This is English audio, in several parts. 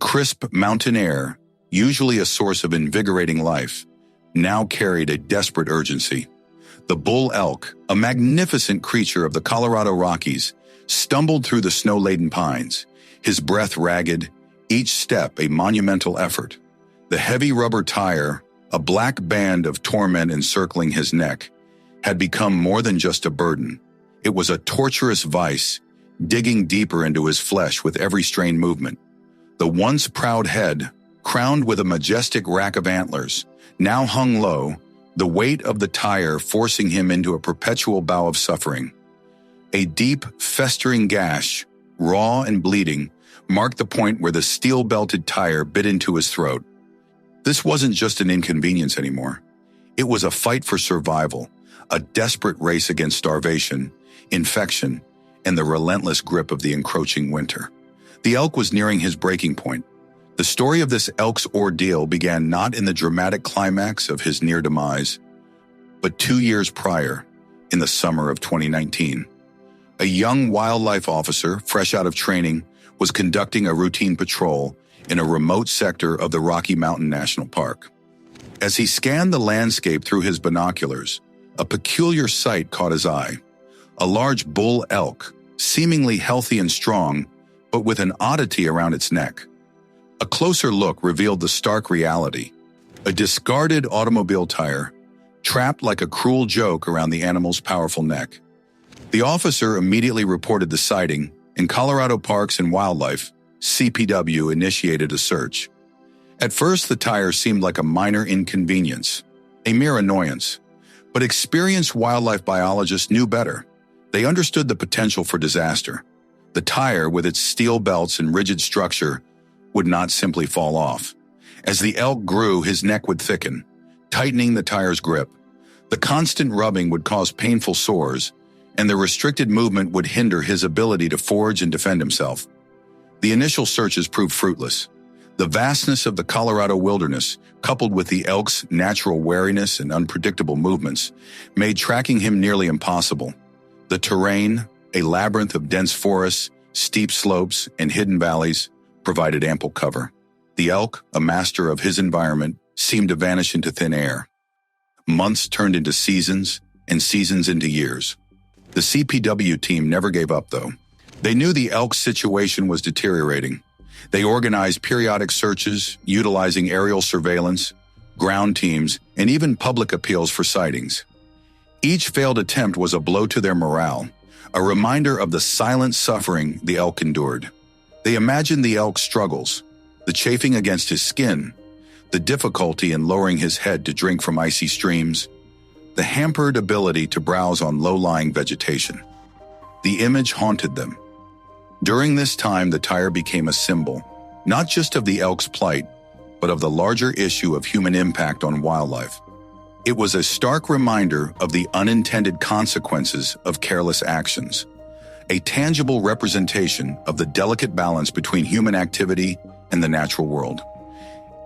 crisp mountain air, usually a source of invigorating life, now carried a desperate urgency. The bull elk, a magnificent creature of the Colorado Rockies, stumbled through the snow-laden pines, his breath ragged, each step a monumental effort. The heavy rubber tire, a black band of torment encircling his neck, had become more than just a burden. It was a torturous vice, digging deeper into his flesh with every strained movement. The once proud head, crowned with a majestic rack of antlers, now hung low, the weight of the tire forcing him into a perpetual bout of suffering. A deep, festering gash, raw and bleeding, marked the point where the steel-belted tire bit into his throat. This wasn't just an inconvenience anymore. It was a fight for survival, a desperate race against starvation, infection, and the relentless grip of the encroaching winter. The elk was nearing his breaking point. The story of this elk's ordeal began not in the dramatic climax of his near demise, but 2 years prior, in the summer of 2019. A young wildlife officer, fresh out of training, was conducting a routine patrol in a remote sector of the Rocky Mountain National Park. As he scanned the landscape through his binoculars, a peculiar sight caught his eye. A large bull elk, seemingly healthy and strong, but with an oddity around its neck. A closer look revealed the stark reality: a discarded automobile tire, trapped like a cruel joke around the animal's powerful neck. The officer immediately reported the sighting, and Colorado Parks and Wildlife, CPW, initiated a search. At first, the tire seemed like a minor inconvenience, a mere annoyance, but experienced wildlife biologists knew better. They understood the potential for disaster. The tire, with its steel belts and rigid structure, would not simply fall off. As the elk grew, his neck would thicken, tightening the tire's grip. The constant rubbing would cause painful sores, and the restricted movement would hinder his ability to forage and defend himself. The initial searches proved fruitless. The vastness of the Colorado wilderness, coupled with the elk's natural wariness and unpredictable movements, made tracking him nearly impossible. The terrain, a labyrinth of dense forests, steep slopes, and hidden valleys, provided ample cover. The elk, a master of his environment, seemed to vanish into thin air. Months turned into seasons, and seasons into years. The CPW team never gave up, though. They knew the elk's situation was deteriorating. They organized periodic searches, utilizing aerial surveillance, ground teams, and even public appeals for sightings. Each failed attempt was a blow to their morale, a reminder of the silent suffering the elk endured. They imagined the elk's struggles, the chafing against his skin, the difficulty in lowering his head to drink from icy streams, the hampered ability to browse on low-lying vegetation. The image haunted them. During this time, the tire became a symbol, not just of the elk's plight, but of the larger issue of human impact on wildlife. It was a stark reminder of the unintended consequences of careless actions, a tangible representation of the delicate balance between human activity and the natural world.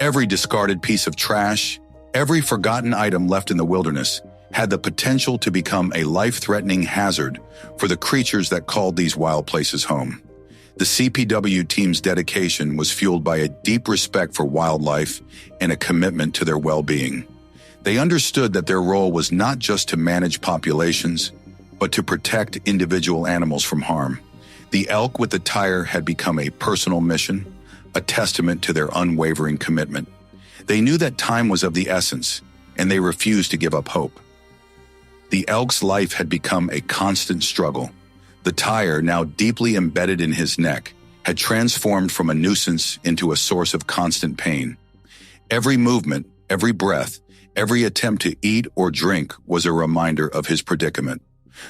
Every discarded piece of trash, every forgotten item left in the wilderness had the potential to become a life-threatening hazard for the creatures that called these wild places home. The CPW team's dedication was fueled by a deep respect for wildlife and a commitment to their well-being. They understood that their role was not just to manage populations, but to protect individual animals from harm. The elk with the tire had become a personal mission, a testament to their unwavering commitment. They knew that time was of the essence, and they refused to give up hope. The elk's life had become a constant struggle. The tire, now deeply embedded in his neck, had transformed from a nuisance into a source of constant pain. Every movement, every breath, every attempt to eat or drink was a reminder of his predicament.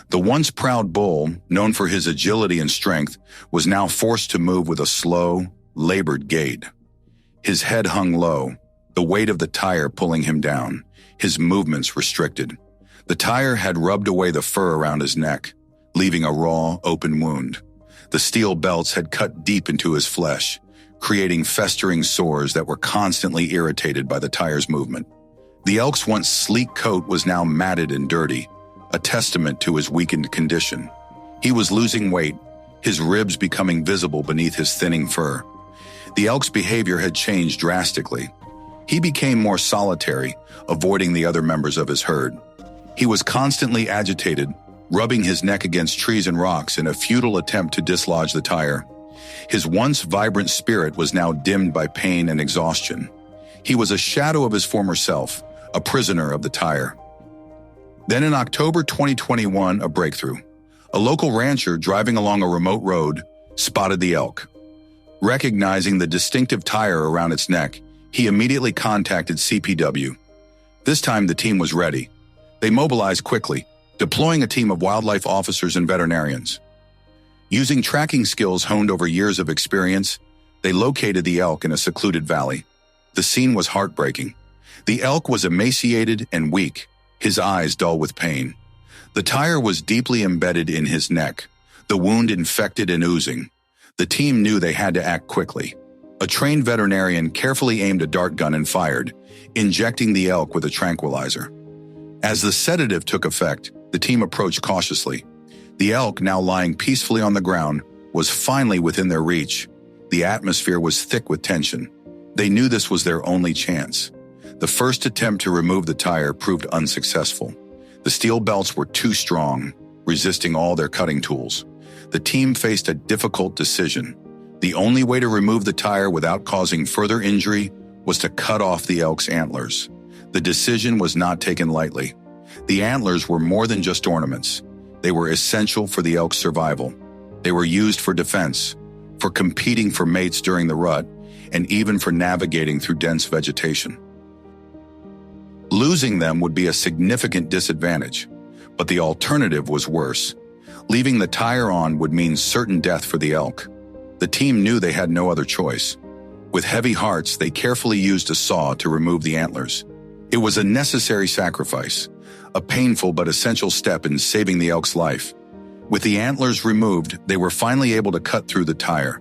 The once proud bull, known for his agility and strength, was now forced to move with a slow, labored gait. His head hung low, the weight of the tire pulling him down, his movements restricted. The tire had rubbed away the fur around his neck, leaving a raw, open wound. The steel belts had cut deep into his flesh, creating festering sores that were constantly irritated by the tire's movement. The elk's once sleek coat was now matted and dirty, a testament to his weakened condition. He was losing weight, his ribs becoming visible beneath his thinning fur. The elk's behavior had changed drastically. He became more solitary, avoiding the other members of his herd. He was constantly agitated, rubbing his neck against trees and rocks in a futile attempt to dislodge the tire. His once vibrant spirit was now dimmed by pain and exhaustion. He was a shadow of his former self, a prisoner of the tire. Then in October 2021, a breakthrough. A local rancher driving along a remote road spotted the elk. Recognizing the distinctive tire around its neck, he immediately contacted CPW. This time the team was ready. They mobilized quickly, deploying a team of wildlife officers and veterinarians. Using tracking skills honed over years of experience, they located the elk in a secluded valley. The scene was heartbreaking. The elk was emaciated and weak, his eyes dull with pain. The tire was deeply embedded in his neck, the wound infected and oozing. The team knew they had to act quickly. A trained veterinarian carefully aimed a dart gun and fired, injecting the elk with a tranquilizer. As the sedative took effect, the team approached cautiously. The elk, now lying peacefully on the ground, was finally within their reach. The atmosphere was thick with tension. They knew this was their only chance. The first attempt to remove the tire proved unsuccessful. The steel belts were too strong, resisting all their cutting tools. The team faced a difficult decision. The only way to remove the tire without causing further injury was to cut off the elk's antlers. The decision was not taken lightly. The antlers were more than just ornaments. They were essential for the elk's survival. They were used for defense, for competing for mates during the rut, and even for navigating through dense vegetation. Losing them would be a significant disadvantage, but the alternative was worse. Leaving the tire on would mean certain death for the elk. The team knew they had no other choice. With heavy hearts, they carefully used a saw to remove the antlers. It was a necessary sacrifice, a painful but essential step in saving the elk's life. With the antlers removed, they were finally able to cut through the tire.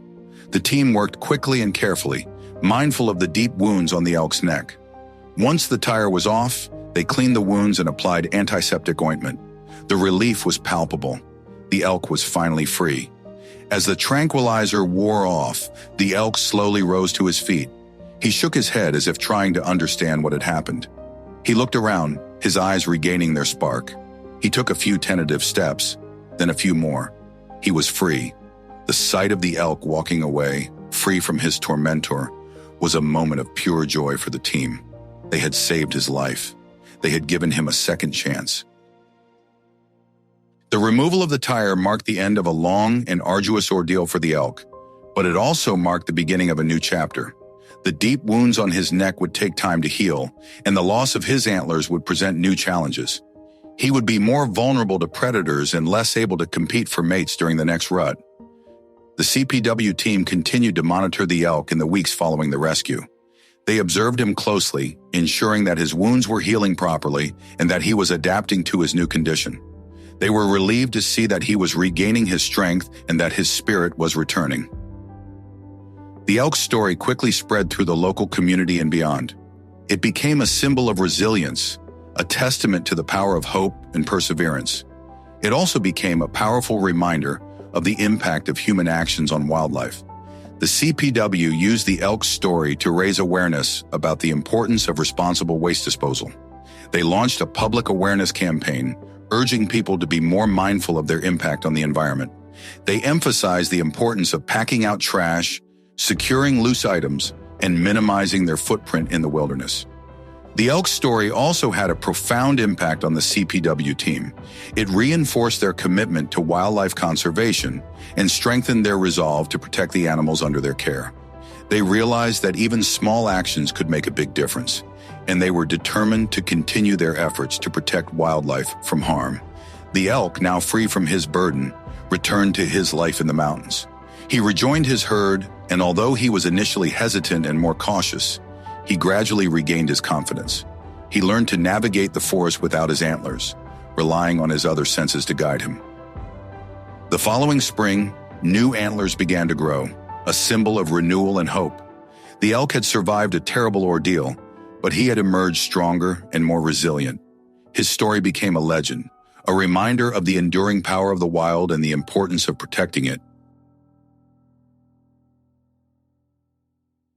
The team worked quickly and carefully, mindful of the deep wounds on the elk's neck. Once the tire was off, they cleaned the wounds and applied antiseptic ointment. The relief was palpable. The elk was finally free. As the tranquilizer wore off, the elk slowly rose to his feet. He shook his head as if trying to understand what had happened. He looked around, his eyes regaining their spark. He took a few tentative steps, then a few more. He was free. The sight of the elk walking away, free from his tormentor, was a moment of pure joy for the team. They had saved his life. They had given him a second chance. The removal of the tire marked the end of a long and arduous ordeal for the elk, but it also marked the beginning of a new chapter. The deep wounds on his neck would take time to heal, and the loss of his antlers would present new challenges. He would be more vulnerable to predators and less able to compete for mates during the next rut. The CPW team continued to monitor the elk in the weeks following the rescue. They observed him closely, ensuring that his wounds were healing properly and that he was adapting to his new condition. They were relieved to see that he was regaining his strength and that his spirit was returning. The elk's story quickly spread through the local community and beyond. It became a symbol of resilience, a testament to the power of hope and perseverance. It also became a powerful reminder of the impact of human actions on wildlife. The CPW used the elk's story to raise awareness about the importance of responsible waste disposal. They launched a public awareness campaign, urging people to be more mindful of their impact on the environment. They emphasized the importance of packing out trash, securing loose items, and minimizing their footprint in the wilderness. The elk story also had a profound impact on the CPW team. It reinforced their commitment to wildlife conservation and strengthened their resolve to protect the animals under their care. They realized that even small actions could make a big difference, and they were determined to continue their efforts to protect wildlife from harm. The elk, now free from his burden, returned to his life in the mountains. He rejoined his herd, and although he was initially hesitant and more cautious, he gradually regained his confidence. He learned to navigate the forest without his antlers, relying on his other senses to guide him. The following spring, new antlers began to grow, a symbol of renewal and hope. The elk had survived a terrible ordeal, but he had emerged stronger and more resilient. His story became a legend, a reminder of the enduring power of the wild and the importance of protecting it.